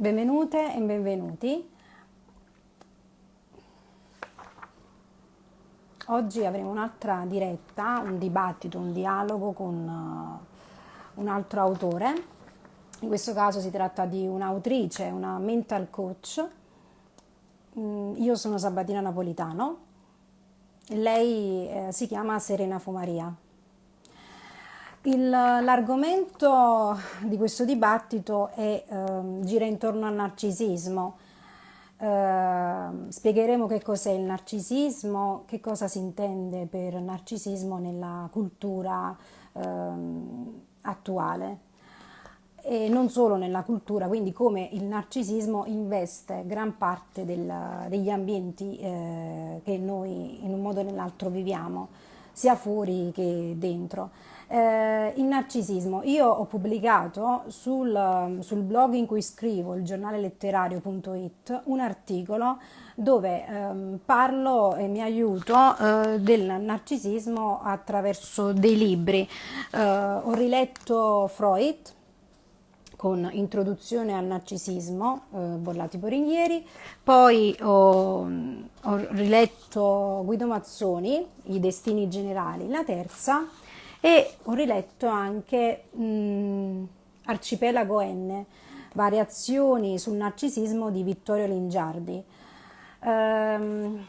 Benvenute e benvenuti. Oggi avremo un'altra diretta, un dibattito, un dialogo con un altro autore. In questo caso si tratta di un'autrice, una mental coach. Io sono Sabatina Napolitano e lei si chiama Serena Fumaria. L'argomento di questo dibattito gira intorno al narcisismo. Spiegheremo che cos'è il narcisismo, che cosa si intende per narcisismo nella cultura attuale e non solo nella cultura, quindi come il narcisismo investe gran parte degli ambienti che noi in un modo o nell'altro viviamo, sia fuori che dentro. Il narcisismo, io ho pubblicato sul blog in cui scrivo, il giornale letterario.it, un articolo dove parlo e mi aiuto del narcisismo attraverso dei libri. Ho riletto Freud con Introduzione al narcisismo, Bollati Poringhieri, poi ho riletto Guido Mazzoni, I destini generali, la terza, e ho riletto anche Arcipelago N, Variazioni sul narcisismo di Vittorio Lingiardi. Ehm,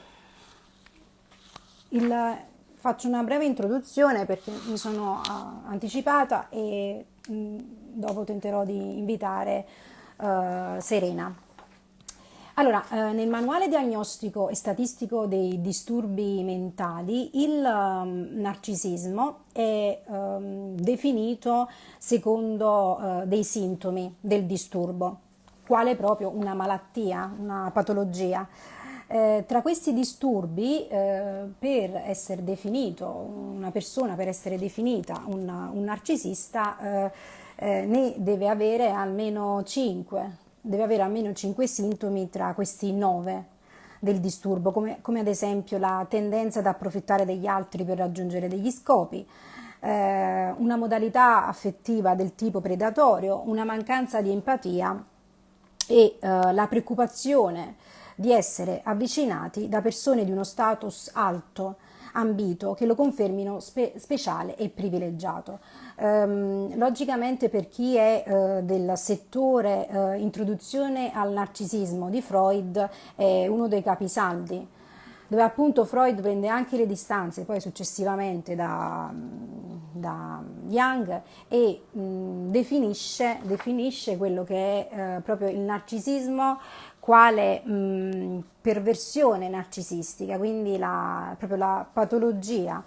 Faccio una breve introduzione perché mi sono anticipata e dopo tenterò di invitare Serena. Allora, nel manuale diagnostico e statistico dei disturbi mentali, il narcisismo è definito secondo dei sintomi del disturbo, quale proprio una malattia, una patologia. Tra questi disturbi, per essere definito una persona, per essere definita un narcisista, ne deve avere almeno 5, deve avere almeno 5 sintomi tra questi 9 del disturbo, come ad esempio la tendenza ad approfittare degli altri per raggiungere degli scopi, una modalità affettiva del tipo predatorio, una mancanza di empatia e la preoccupazione di essere avvicinati da persone di uno status alto, ambito, che lo confermino speciale e privilegiato. Logicamente per chi è del settore introduzione al narcisismo di Freud è uno dei capisaldi, dove appunto Freud prende anche le distanze poi successivamente da Jung e definisce quello che è proprio il narcisismo quale perversione narcisistica, quindi proprio la patologia.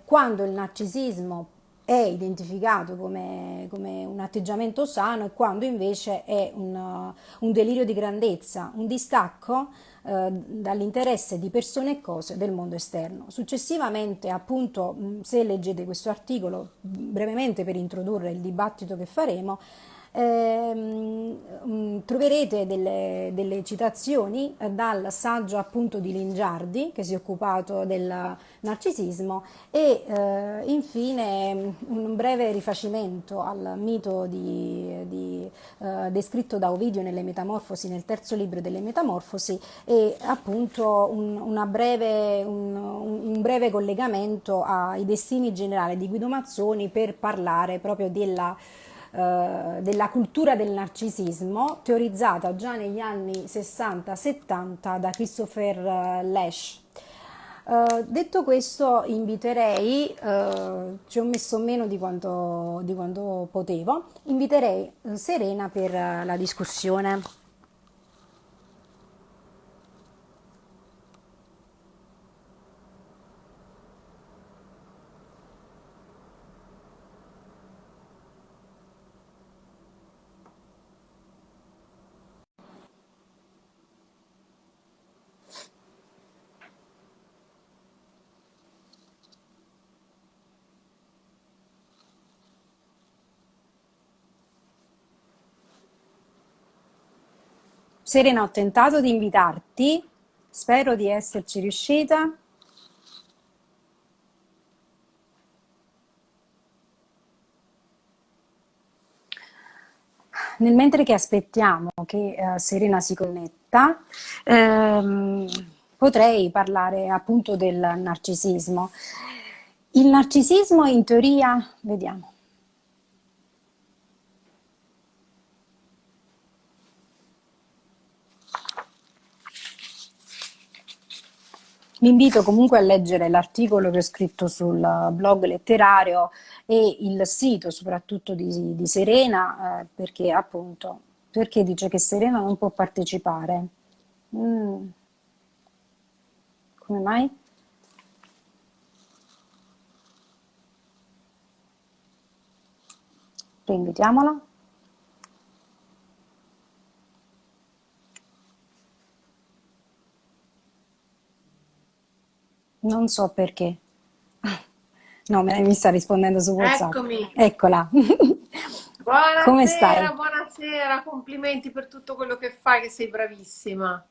Quando il narcisismo è identificato come un atteggiamento sano e quando invece è un delirio di grandezza, un distacco dall'interesse di persone e cose del mondo esterno. Successivamente, appunto, se leggete questo articolo, brevemente per introdurre il dibattito che faremo, troverete delle citazioni dal saggio appunto di Lingiardi che si è occupato del narcisismo e infine un breve rifacimento al mito descritto da Ovidio nelle Metamorfosi, nel terzo libro delle Metamorfosi, e appunto un breve collegamento ai destini generali di Guido Mazzoni per parlare proprio della cultura del narcisismo teorizzata già negli anni 60-70 da Christopher Lasch. Detto questo, inviterei, ci ho messo meno di quanto potevo, inviterei Serena per la discussione. Serena, ho tentato di invitarti, spero di esserci riuscita. nel mentre che aspettiamo che Serena si connetta, ehm, potrei parlare appunto del narcisismo. Il narcisismo in teoria, vediamo. Vi invito comunque a leggere l'articolo che ho scritto sul blog letterario e il sito soprattutto di Serena, perché appunto, perché dice che Serena non può partecipare. Mm, come mai? Reinvitiamola. Non so perché. No, mi sta rispondendo su WhatsApp. Eccomi. Eccola. Come stai? Buonasera, buonasera, complimenti per tutto quello che fai, che sei bravissima.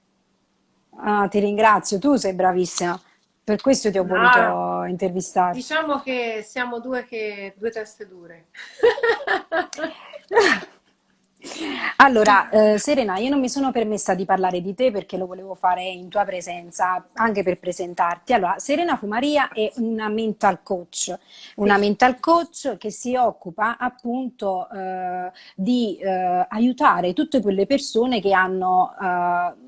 Ah, ti ringrazio, tu sei bravissima. Per questo ti ho No, voluto intervistare. diciamo che siamo due teste dure. Allora, Serena, io non mi sono permessa di parlare di te perché lo volevo fare in tua presenza, anche per presentarti. Allora, Serena Fumaria è una Sì, mental coach che si occupa appunto di aiutare tutte quelle persone che hanno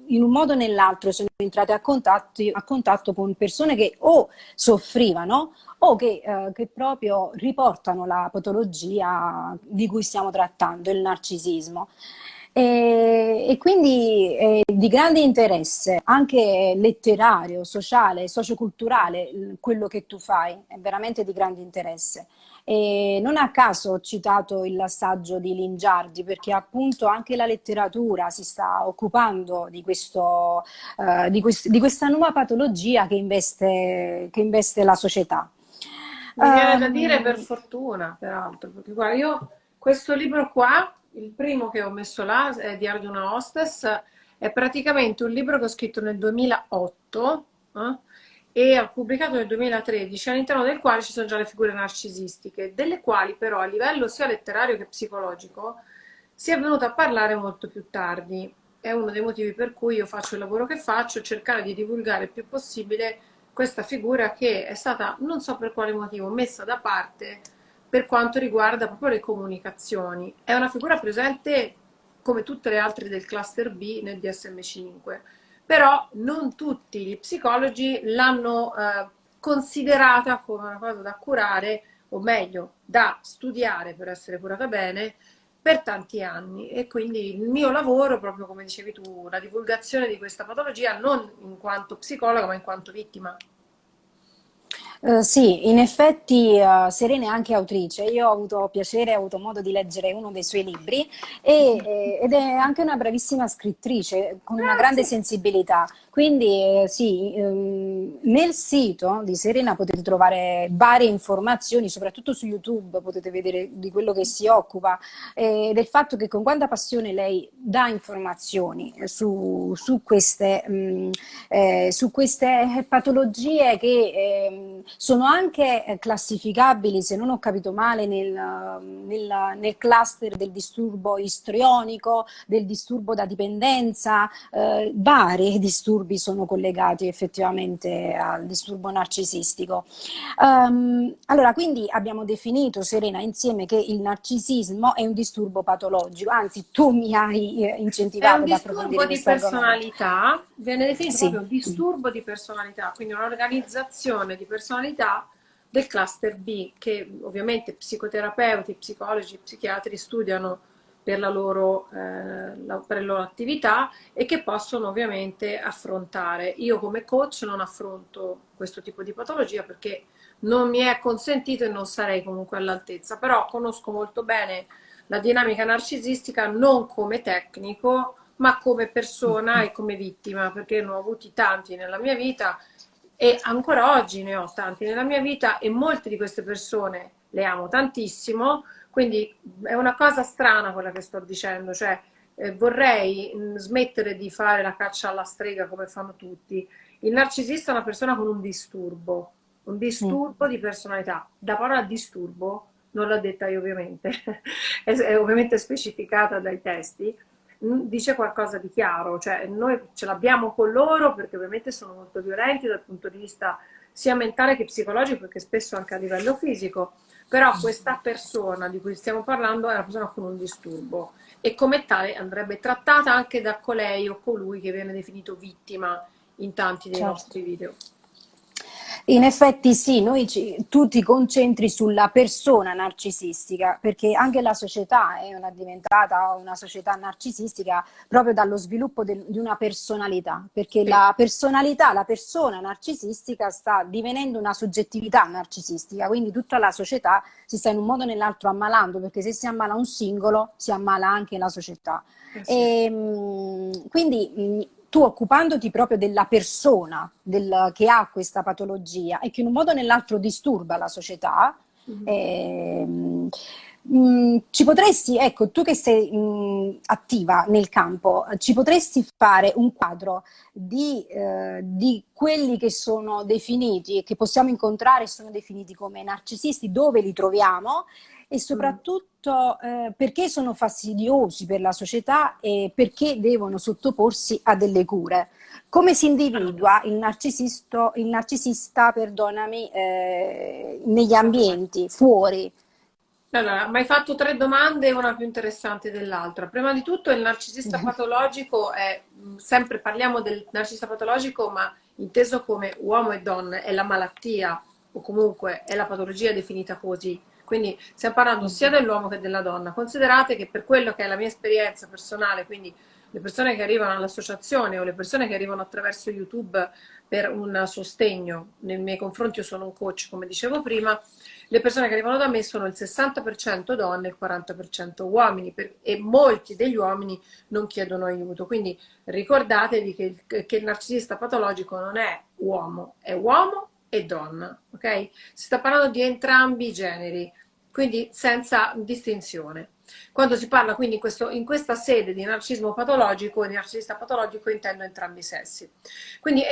in un modo o nell'altro sono entrate a contatto con persone che o soffrivano o che proprio riportano la patologia di cui stiamo trattando, il narcisismo. E quindi è di grande interesse, anche letterario, sociale, socioculturale, quello che tu fai, è veramente di grande interesse. E non a caso ho citato il saggio di Lingiardi, perché appunto anche la letteratura si sta occupando di di questa nuova patologia che investe la società. mi viene da dire per Ehm, fortuna, peraltro, perché guarda, io questo libro qua, il primo che ho messo là, è Diario di una Hostess, è praticamente un libro che ho scritto nel 2008, e ho pubblicato nel 2013, all'interno del quale ci sono già le figure narcisistiche, delle quali però a livello sia letterario che psicologico si è venuto a parlare molto più tardi. È uno dei motivi per cui io faccio il lavoro che faccio, cercare di divulgare il più possibile questa figura che è stata, non so per quale motivo, messa da parte per quanto riguarda proprio le comunicazioni. È una figura presente come tutte le altre del cluster B nel DSM-5, però non tutti gli psicologi l'hanno considerata come una cosa da curare, o meglio, da studiare per essere curata bene per tanti anni. E quindi il mio lavoro, proprio come dicevi tu, la divulgazione di questa patologia non in quanto psicologa, ma in quanto vittima. sì, in effetti Serena è anche autrice. Io ho avuto piacere, ho avuto modo di leggere uno dei suoi libri ed è anche una bravissima scrittrice con una grande Grazie. sensibilità. Quindi sì, nel sito di Serena potete trovare varie informazioni, soprattutto su YouTube potete vedere di quello che si occupa e del fatto che con quanta passione lei dà informazioni su queste patologie che sono anche classificabili, se non ho capito male, nel cluster del disturbo istrionico, del disturbo da dipendenza. Vari disturbi sono collegati effettivamente al disturbo narcisistico. Allora, quindi abbiamo definito, Serena, insieme che il narcisismo è un disturbo patologico, anzi tu mi hai È un incentivato ad disturbo approfondire di questo argomento. personalità, viene definito Sì. proprio disturbo di personalità, quindi un'organizzazione di personalità del cluster B, che ovviamente psicoterapeuti, psicologi, psichiatri studiano per le loro attività e che possono ovviamente affrontare. Io come coach non affronto questo tipo di patologia perché non mi è consentito e non sarei comunque all'altezza, però conosco molto bene la dinamica narcisistica non come tecnico, ma come persona e come vittima, perché ne ho avuti tanti nella mia vita e ancora oggi ne ho tanti nella mia vita e molte di queste persone le amo tantissimo, quindi è una cosa strana quella che sto dicendo, cioè vorrei smettere di fare la caccia alla strega come fanno tutti. Il narcisista è una persona con un disturbo di personalità. Da parola disturbo non l'ho detta io ovviamente, è ovviamente specificata dai testi, dice qualcosa di chiaro, cioè noi ce l'abbiamo con loro perché ovviamente sono molto violenti dal punto di vista sia mentale che psicologico che spesso anche a livello fisico, però questa persona di cui stiamo parlando è una persona con un disturbo e come tale andrebbe trattata anche da colei o colui che viene definito vittima in tanti dei Certo. nostri video. In effetti sì, tu ti concentri sulla persona narcisistica, perché anche la società diventata una società narcisistica proprio dallo sviluppo di una personalità, perché Sì, la personalità, la persona narcisistica sta divenendo una soggettività narcisistica, quindi tutta la società si sta in un modo o nell'altro ammalando, perché se si ammala un singolo, si ammala anche la società. sì. Quindi tu occupandoti proprio della persona che ha questa patologia e che in un modo o nell'altro disturba la società, Mhm. ehm, ci potresti, ecco, tu che sei attiva nel campo, ci potresti fare un quadro di quelli che sono definiti, che possiamo incontrare, sono definiti come narcisisti, dove li troviamo e Mm. soprattutto perché sono fastidiosi per la società e perché devono sottoporsi a delle cure. Come si individua il narcisista, perdonami, negli ambienti, fuori? Allora, mi hai fatto tre domande, una più interessante dell'altra. Prima di tutto, il narcisista patologico è, sempre parliamo del narcisista patologico, ma inteso come uomo e donna, è la malattia o comunque è la patologia definita così. Quindi stiamo parlando sia dell'uomo che della donna. Considerate che per quello che è la mia esperienza personale, quindi le persone che arrivano all'associazione o le persone che arrivano attraverso YouTube per un sostegno, nei miei confronti io sono un coach, come dicevo prima, le persone che arrivano da me sono il 60% donne e il 40% uomini e molti degli uomini non chiedono aiuto. Quindi ricordatevi che il narcisista patologico non è uomo e donna, ok? Si sta parlando di entrambi i generi, quindi senza distinzione. Quando si parla quindi in questa sede di narcisismo patologico, di narcisista patologico intendo entrambi i sessi. Quindi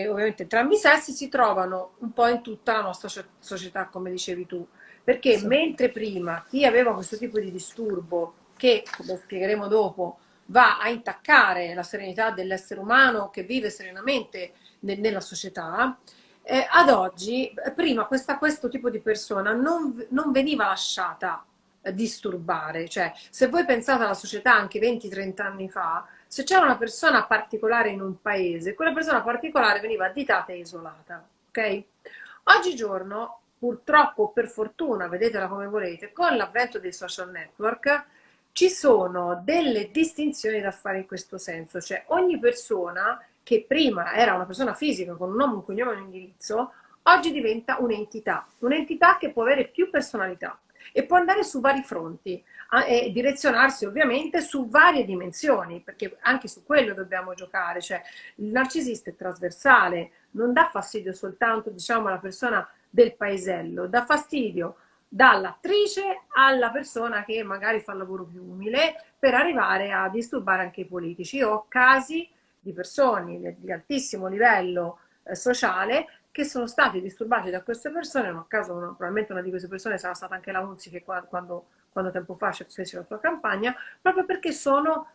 ovviamente entrambi i sessi si trovano un po' in tutta la nostra società, come dicevi tu, perché Sì. mentre prima chi aveva questo tipo di disturbo, che come spiegheremo dopo, va a intaccare la serenità dell'essere umano che vive serenamente nella società, ad oggi, prima questo tipo di persona non veniva lasciata disturbare, cioè se voi pensate alla società anche 20-30 anni fa, se c'era una persona particolare in un paese, quella persona particolare veniva additata e isolata, ok? Oggigiorno, purtroppo, per fortuna, vedetela come volete, con l'avvento dei social network ci sono delle distinzioni da fare in questo senso, cioè ogni persona che prima era una persona fisica con un nome, un cognome e un indirizzo, oggi diventa un'entità che può avere più personalità e può andare su vari fronti e direzionarsi ovviamente su varie dimensioni, perché anche su quello dobbiamo giocare, cioè il narcisista è trasversale, non dà fastidio soltanto diciamo alla persona del paesello, dà fastidio dall'attrice alla persona che magari fa il lavoro più umile per arrivare a disturbare anche i politici. Io ho casi di persone di altissimo livello sociale che sono stati disturbati da queste persone, non a caso probabilmente una di queste persone sarà stata anche la Unzi che quando tempo fa fece la sua campagna, proprio perché sono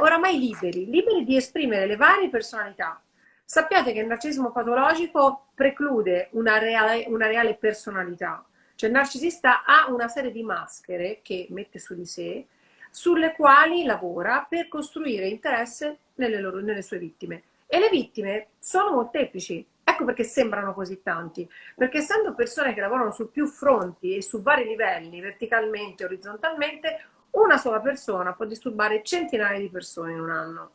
oramai liberi di esprimere le varie personalità. Sappiate che il narcisismo patologico preclude una reale personalità, cioè il narcisista ha una serie di maschere che mette su di sé, sulle quali lavora per costruire interesse nelle sue vittime. E le vittime sono molteplici. Ecco perché sembrano così tanti, perché essendo persone che lavorano su più fronti e su vari livelli, verticalmente, orizzontalmente, una sola persona può disturbare centinaia di persone in un anno.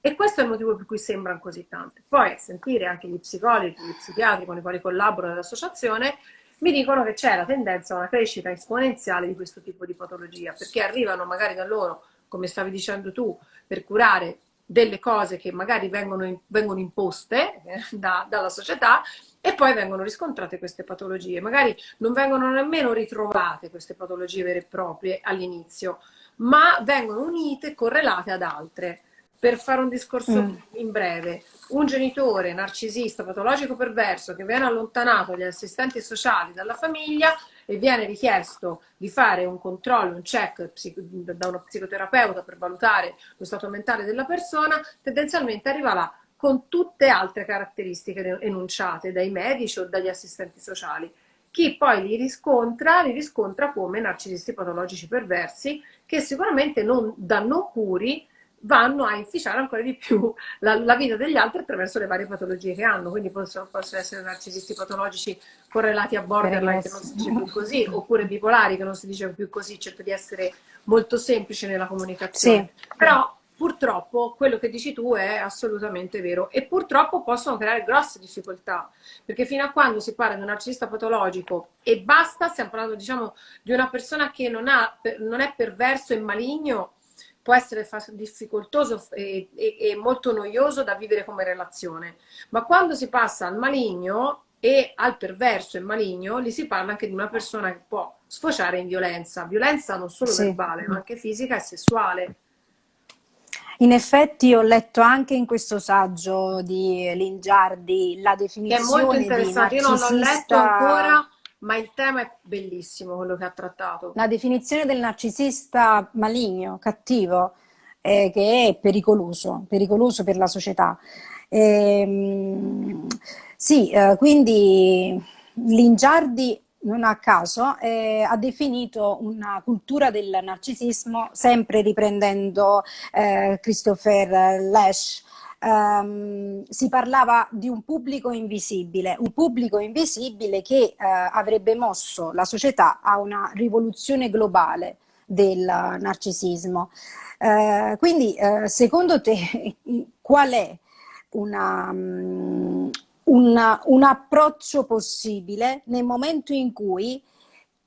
E questo è il motivo per cui sembrano così tante. Poi a sentire anche gli psicologi, gli psichiatri con i quali collaboro nell'associazione, mi dicono che c'è la tendenza a una crescita esponenziale di questo tipo di patologia, perché arrivano magari da loro, come stavi dicendo tu, per curare delle cose che magari vengono imposte dalla società e poi vengono riscontrate queste patologie. Magari non vengono nemmeno ritrovate queste patologie vere e proprie all'inizio, ma vengono unite e correlate ad altre. Per fare un discorso Mm. in breve, un genitore narcisista, patologico perverso che viene allontanato dagli assistenti sociali, dalla famiglia e viene richiesto di fare un controllo, un check da uno psicoterapeuta per valutare lo stato mentale della persona, tendenzialmente arriva là con tutte altre caratteristiche enunciate dai medici o dagli assistenti sociali. Chi poi li riscontra come narcisisti patologici perversi, che sicuramente da non curi vanno a inficiare ancora di più la vita degli altri attraverso le varie patologie che hanno. Quindi possono essere narcisisti patologici correlati a borderline, che non si dice più così, oppure bipolari, che non si dice più così. Cerco di essere molto semplice nella comunicazione. Sì. Però purtroppo quello che dici tu è assolutamente vero, e purtroppo possono creare grosse difficoltà, perché fino a quando si parla di un narcisista patologico e basta, stiamo parlando, diciamo, di una persona che non è perverso e maligno, può essere difficoltoso e molto noioso da vivere come relazione. Ma quando si passa al maligno e al perverso e maligno, lì si parla anche di una persona che può sfociare in violenza non solo Sì. verbale, ma anche fisica e sessuale. In effetti ho letto anche in questo saggio di Lingiardi la Che è molto definizione di interessante. Io non l'ho letto narcisista. ancora, ma il tema è bellissimo, quello che ha trattato. La definizione del narcisista maligno, cattivo, che è pericoloso, pericoloso per la società. Ehm, sì, quindi Lingiardi, non a caso, ha definito una cultura del narcisismo, sempre riprendendo Christopher Lasch. Si parlava di un pubblico invisibile che avrebbe mosso la società a una rivoluzione globale del narcisismo. Quindi, secondo te, qual è una, un approccio possibile nel momento in cui,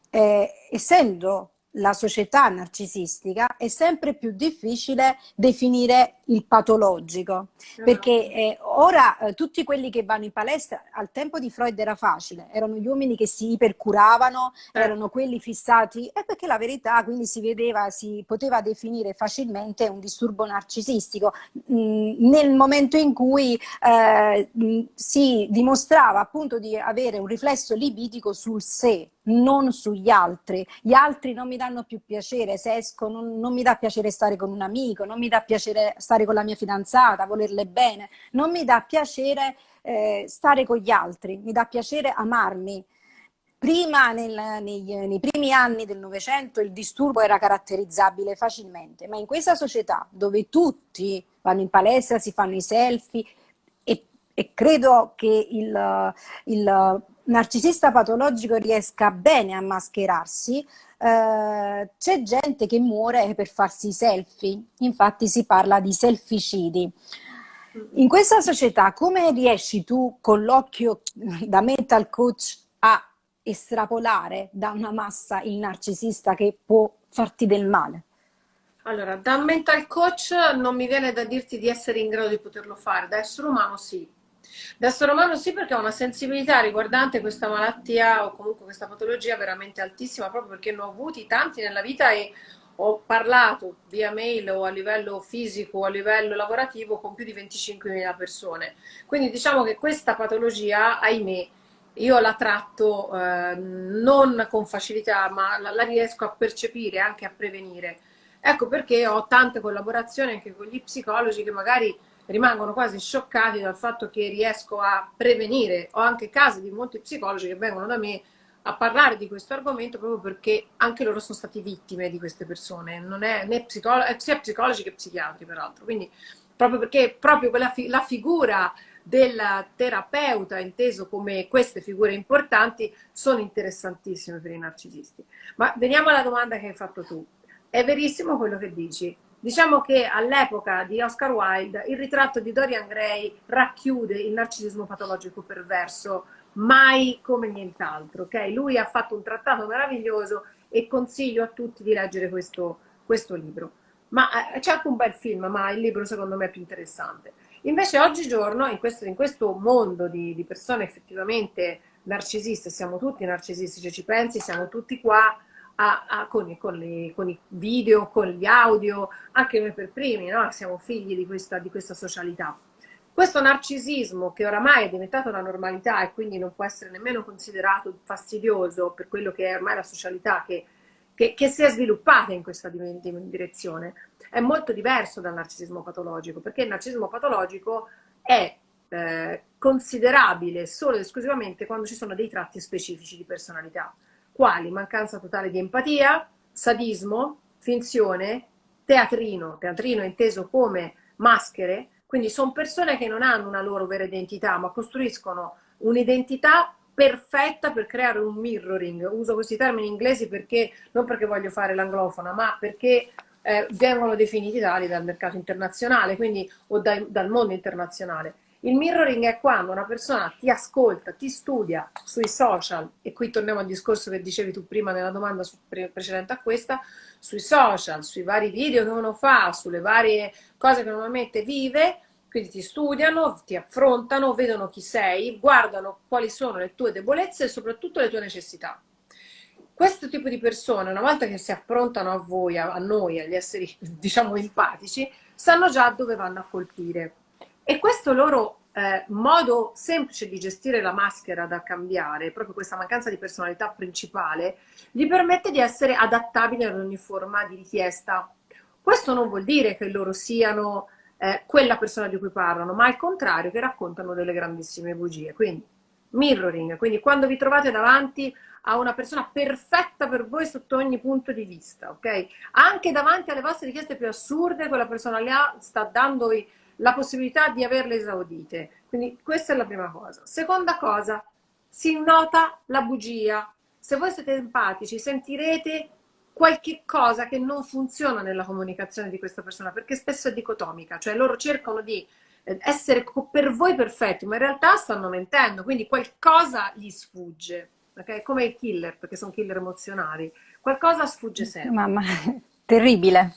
essendo la società narcisistica, è sempre più difficile definire il patologico, perché ora tutti quelli che vanno in palestra, al tempo di Freud era facile, erano gli uomini che si ipercuravano, erano quelli fissati, e perché la verità quindi si poteva definire facilmente un disturbo narcisistico nel momento in cui si dimostrava appunto di avere un riflesso libidico sul sé, non sugli altri. Gli altri non mi danno più piacere, se esco non mi dà piacere stare con un amico, non mi dà piacere stare con la mia fidanzata, volerle bene, non mi dà piacere stare con gli altri, mi dà piacere amarmi. Prima, nei primi anni del Novecento, il disturbo era caratterizzabile facilmente, ma in questa società dove tutti vanno in palestra, si fanno i selfie, e credo che il narcisista patologico riesca bene a mascherarsi, c'è gente che muore per farsi i selfie, infatti si parla di selficidi. In questa società, come riesci tu con l'occhio da mental coach a estrapolare da una massa il narcisista che può farti del male? Allora, da mental coach non mi viene da dirti di essere in grado di poterlo fare, da essere umano sì. Da essere umano sì, perché ho una sensibilità riguardante questa malattia o comunque questa patologia veramente altissima, proprio perché ne ho avuti tanti nella vita e ho parlato via mail o a livello fisico o a livello lavorativo con più di 25.000 persone. Quindi diciamo che questa patologia, ahimè, io la tratto non con facilità, ma la riesco a percepire, anche a prevenire. Ecco perché ho tante collaborazioni anche con gli psicologi che magari rimangono quasi scioccati dal fatto che riesco a prevenire. Ho anche casi di molti psicologi che vengono da me a parlare di questo argomento proprio perché anche loro sono stati vittime di queste persone, non è né sia psicologi che psichiatri peraltro, quindi proprio perché proprio la figura del terapeuta, inteso come queste figure importanti, sono interessantissime per i narcisisti. Ma veniamo alla domanda che hai fatto tu. È verissimo quello che dici. Diciamo che all'epoca di Oscar Wilde il ritratto di Dorian Gray racchiude il narcisismo patologico perverso, mai come nient'altro. Okay? Lui ha fatto un trattato meraviglioso e consiglio a tutti di leggere questo libro. Ma c'è anche un bel film, ma il libro secondo me è più interessante. Invece oggigiorno, in questo mondo di persone effettivamente narcisiste, siamo tutti narcisisti, se ci pensi, siamo tutti qua con i video, con gli audio, anche noi per primi, no? Siamo figli di questa socialità. Questo narcisismo, che oramai è diventato la normalità e quindi non può essere nemmeno considerato fastidioso per quello che è ormai la socialità che si è sviluppata in questa direzione, è molto diverso dal narcisismo patologico, perché il narcisismo patologico è considerabile solo ed esclusivamente quando ci sono dei tratti specifici di personalità, quali mancanza totale di empatia, sadismo, finzione, teatrino inteso come maschere, quindi sono persone che non hanno una loro vera identità, ma costruiscono un'identità perfetta per creare un mirroring. Uso questi termini inglesi perché non perché voglio fare l'anglofona, ma perché vengono definiti tali dal mercato internazionale, quindi o dal mondo internazionale. Il mirroring è quando una persona ti ascolta, ti studia sui social, e qui torniamo al discorso che dicevi tu prima nella domanda precedente a questa, sui social, sui vari video che uno fa, sulle varie cose che normalmente vive, quindi ti studiano, ti affrontano, vedono chi sei, guardano quali sono le tue debolezze e soprattutto le tue necessità. Questo tipo di persone, una volta che si approntano a voi, a noi, agli esseri, diciamo, empatici, sanno già dove vanno a colpire. E questo loro modo semplice di gestire la maschera da cambiare, proprio questa mancanza di personalità principale, gli permette di essere adattabili ad ogni forma di richiesta. Questo non vuol dire che loro siano quella persona di cui parlano, ma al contrario che raccontano delle grandissime bugie. Quindi mirroring, quindi quando vi trovate davanti a una persona perfetta per voi sotto ogni punto di vista, ok? Anche davanti alle vostre richieste più assurde, quella persona là sta dandovi la possibilità di averle esaudite. Quindi questa è la prima cosa. Seconda cosa, si nota la bugia. Se voi siete empatici, sentirete qualche cosa che non funziona nella comunicazione di questa persona, perché spesso è dicotomica, cioè loro cercano di essere per voi perfetti, ma in realtà stanno mentendo, quindi qualcosa gli sfugge, okay? Come i killer, perché sono killer emozionali, qualcosa sfugge sempre. Mamma, terribile,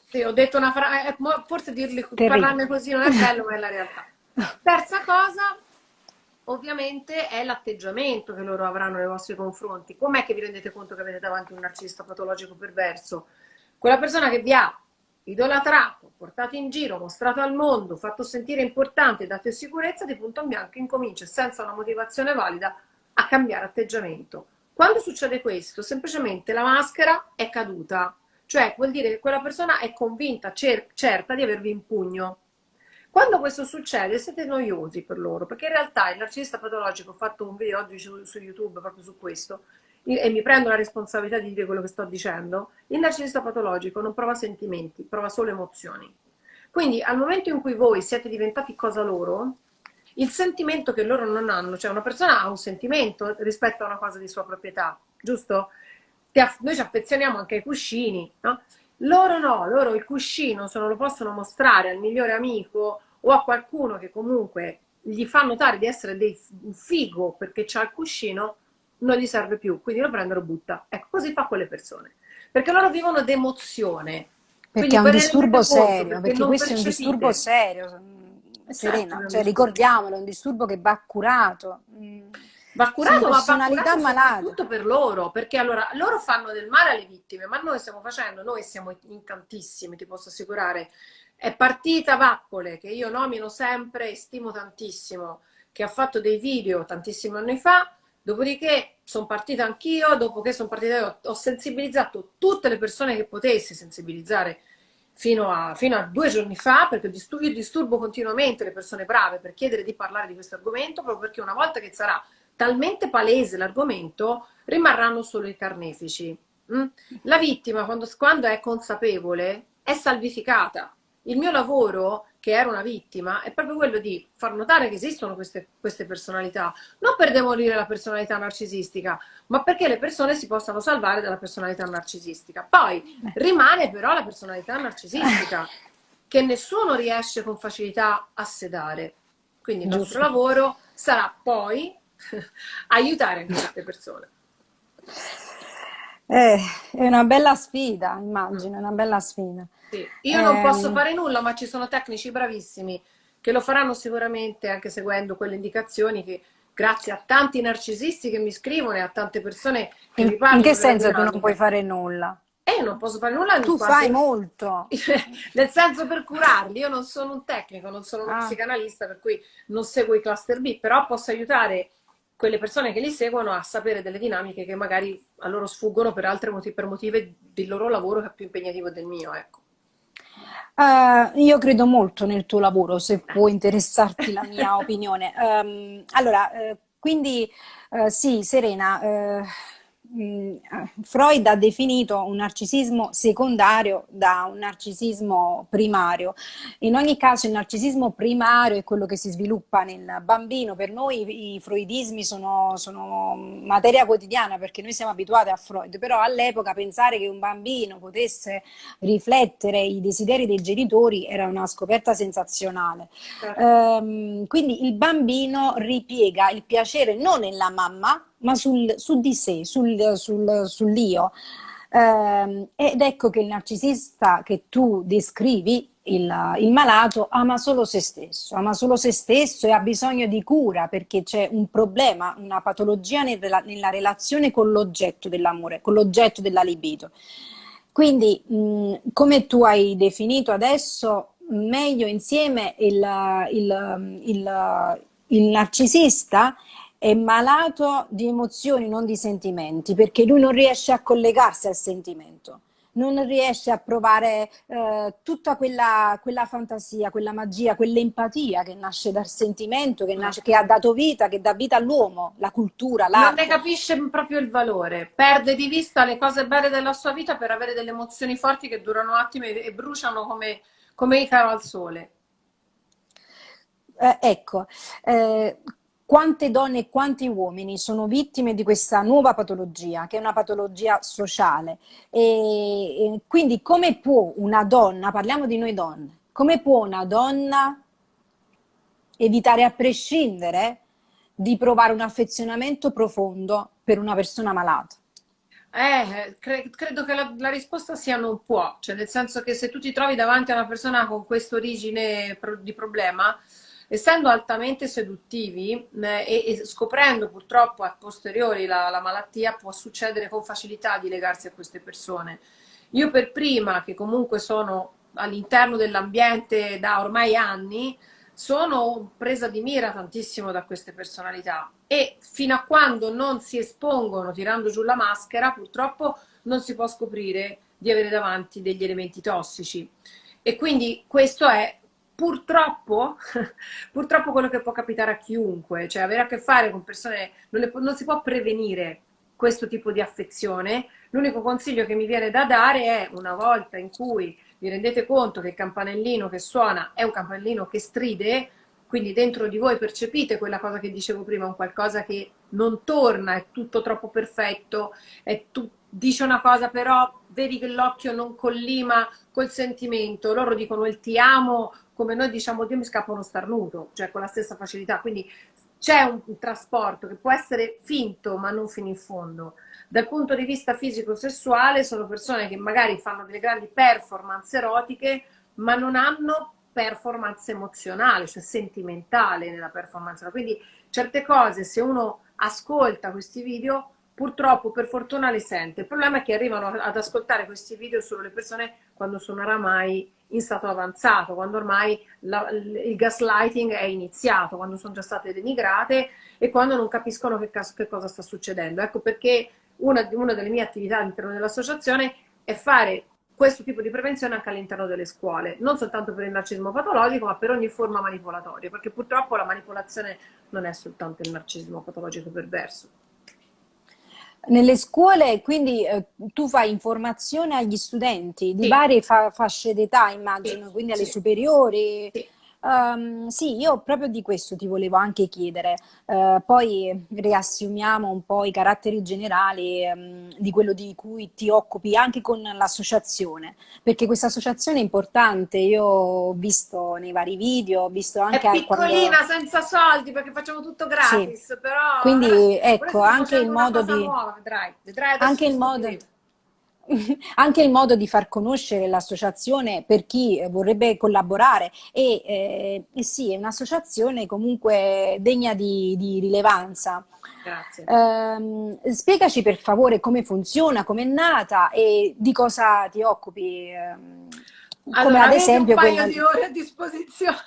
Sì, ho detto una frase, forse terribile. parlarne così non è bello, ma è la realtà. Terza cosa, ovviamente, è l'atteggiamento che loro avranno nei vostri confronti. Com'è che vi rendete conto che avete davanti un narcisista patologico perverso? Quella persona che vi ha idolatrato, portato in giro, mostrato al mondo, fatto sentire importante, dato sicurezza, di punto in bianco incomincia, senza una motivazione valida, a cambiare atteggiamento. Quando succede questo, semplicemente la maschera è caduta, cioè vuol dire che quella persona è convinta, certa di avervi in pugno. Quando questo succede siete noiosi per loro, perché in realtà il narcisista patologico, ho fatto un video oggi su YouTube proprio su questo, e mi prendo la responsabilità di dire quello che sto dicendo, il narcisista patologico non prova sentimenti, prova solo emozioni. Quindi al momento in cui voi siete diventati cosa loro, il sentimento che loro non hanno, cioè una persona ha un sentimento rispetto a una cosa di sua proprietà, giusto? Noi ci affezioniamo anche ai cuscini, no? Loro no, loro il cuscino se non lo possono mostrare al migliore amico o a qualcuno che comunque gli fa notare di essere un figo perché c'ha il cuscino, non gli serve più, quindi lo prende e lo butta. Ecco, così fa quelle persone. Perché loro vivono d'emozione. Perché Quindi è un ve ne rendete disturbo conto, serio, perché perché non questo è un disturbo percepite. serio, Certo che Serena, è un cioè disturbo. ricordiamolo, è un disturbo che va curato. Va Sono curato, ma va personalità curato malate. soprattutto per loro, perché allora loro fanno del male alle vittime, ma noi siamo in tantissimi, ti posso assicurare. È partita Vappole, che io nomino sempre e stimo tantissimo, che ha fatto dei video tantissimi anni fa, dopodiché sono partita anch'io, dopo che sono partita io ho sensibilizzato tutte le persone che potessi sensibilizzare fino a 2 giorni fa, perché io disturbo continuamente le persone brave per chiedere di parlare di questo argomento, proprio perché una volta che sarà talmente palese l'argomento, rimarranno solo i carnefici. Mm? La vittima, quando è consapevole, è salvificata. Il mio lavoro, che era una vittima, è proprio quello di far notare che esistono queste personalità, non per demolire la personalità narcisistica, ma perché le persone si possano salvare dalla personalità narcisistica. Poi rimane però la personalità narcisistica, che nessuno riesce con facilità a sedare. Quindi il nostro Giusto. lavoro sarà poi aiutare anche queste persone. È una bella sfida, Mm. immagino, è una bella sfida. Sì. Io non posso Ehm, fare nulla, ma ci sono tecnici bravissimi che lo faranno sicuramente anche seguendo quelle indicazioni che, grazie a tanti narcisisti che mi scrivono e a tante persone che mi in che parlano della senso tu non puoi dinamica. fare nulla? E io non posso fare nulla in Tu quanto fai molto. nel senso per curarli. Io non sono un tecnico, non sono uno Ah. psicanalista, per cui non seguo i cluster B, però posso aiutare quelle persone che li seguono a sapere delle dinamiche che magari a loro sfuggono per altri motivi, per motivi del loro lavoro che è più impegnativo del mio, ecco. Io credo molto nel tuo lavoro, se può interessarti la mia opinione. Allora, quindi sì, Serena, Freud ha definito un narcisismo secondario da un narcisismo primario. In ogni caso, il narcisismo primario è quello che si sviluppa nel bambino. Per noi i freudismi sono materia quotidiana perché noi siamo abituati a Freud, però all'epoca pensare che un bambino potesse riflettere i desideri dei genitori era una scoperta sensazionale. Certo. Quindi il bambino ripiega il piacere non nella mamma, ma su di sé, sull'io. Ed ecco che il narcisista che tu descrivi, il malato, ama solo se stesso e ha bisogno di cura perché c'è un problema, una patologia nella relazione con l'oggetto dell'amore, con l'oggetto della libido. Quindi, come tu hai definito adesso, meglio insieme il narcisista è malato di emozioni, non di sentimenti, perché lui non riesce a collegarsi al sentimento, non riesce a provare tutta quella fantasia, quella magia, quell'empatia che nasce dal sentimento, che ha dato vita, che dà vita all'uomo, la cultura, Non ne l'arte. capisce proprio il valore, perde di vista le cose belle della sua vita per avere delle emozioni forti che durano attimi e bruciano come Icaro al sole. Ecco, quante donne e quanti uomini sono vittime di questa nuova patologia, che è una patologia sociale. E quindi come può una donna, parliamo di noi donne, come può una donna evitare a prescindere di provare un affezionamento profondo per una persona malata? Credo che la risposta sia non può, cioè nel senso che se tu ti trovi davanti a una persona con questa origine di problema, essendo altamente seduttivi e scoprendo purtroppo a posteriori la malattia, può succedere con facilità di legarsi a queste persone. Io per prima, che comunque sono all'interno dell'ambiente da ormai anni, sono presa di mira tantissimo da queste personalità e fino a quando non si espongono tirando giù la maschera, purtroppo non si può scoprire di avere davanti degli elementi tossici. E quindi questo è purtroppo, purtroppo quello che può capitare a chiunque, cioè avere a che fare con persone, non si può prevenire questo tipo di affezione. L'unico consiglio che mi viene da dare è una volta in cui vi rendete conto che il campanellino che suona è un campanellino che stride, quindi dentro di voi percepite quella cosa che dicevo prima, un qualcosa che non torna, è tutto troppo perfetto, dice una cosa però vedi che l'occhio non collima col sentimento, loro dicono il ti amo come noi diciamo Dio mi scappa uno starnuto, cioè con la stessa facilità, quindi c'è un trasporto che può essere finto ma non fino in fondo. Dal punto di vista fisico-sessuale sono persone che magari fanno delle grandi performance erotiche, ma non hanno performance emozionale, cioè sentimentale nella performance. Quindi certe cose, se uno ascolta questi video, purtroppo per fortuna le sente. Il problema è che arrivano ad ascoltare questi video solo le persone quando sono oramai in stato avanzato, quando ormai il gaslighting è iniziato, quando sono già state denigrate e quando non capiscono che cosa sta succedendo. Ecco perché una delle mie attività all'interno dell'associazione è fare questo tipo di prevenzione anche all'interno delle scuole, non soltanto per il narcisismo patologico, ma per ogni forma manipolatoria, perché purtroppo la manipolazione non è soltanto il narcisismo patologico perverso. Nelle scuole, quindi tu fai informazione agli studenti di Sì, varie fasce d'età, sì, immagino, quindi alle sì, superiori. sì. Sì, io proprio di questo ti volevo anche chiedere. Poi riassumiamo un po' i caratteri generali, di quello di cui ti occupi anche con l'associazione, perché questa associazione è importante. Io ho visto nei vari video, ho visto È anche quando... piccolina, senza soldi, perché facciamo tutto Sì, gratis, però quindi ora ecco, stiamo anche il facendo una modo cosa di... nuova, vedrai, vedrai adesso Anche ti il modo, stupiremo. anche il modo di far conoscere l'associazione per chi vorrebbe collaborare e sì, è un'associazione comunque degna di rilevanza. Grazie. Spiegaci per favore come funziona, come è nata e di cosa ti occupi, come Allora, ad avete un esempio paio quella. di ore a disposizione?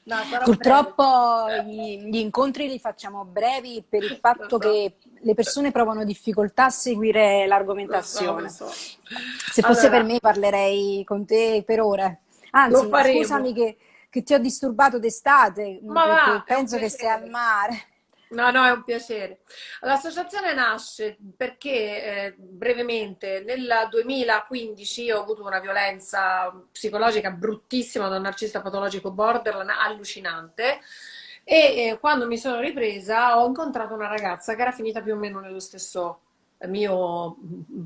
No, sarò breve. Purtroppo gli incontri li facciamo brevi per il Lo fatto so, che le persone provano difficoltà a seguire lo l'argomentazione. so. Se fosse per Allora, me parlerei con te per ore. lo Anzi, scusami faremo. che ti ho disturbato d'estate, Ma perché va, è un penso che stai al piacere. mare. No, no, è un piacere. L'associazione nasce perché, brevemente, nel 2015 io ho avuto una violenza psicologica bruttissima da un narcisista patologico borderline allucinante e quando mi sono ripresa ho incontrato una ragazza che era finita più o meno nello stesso mio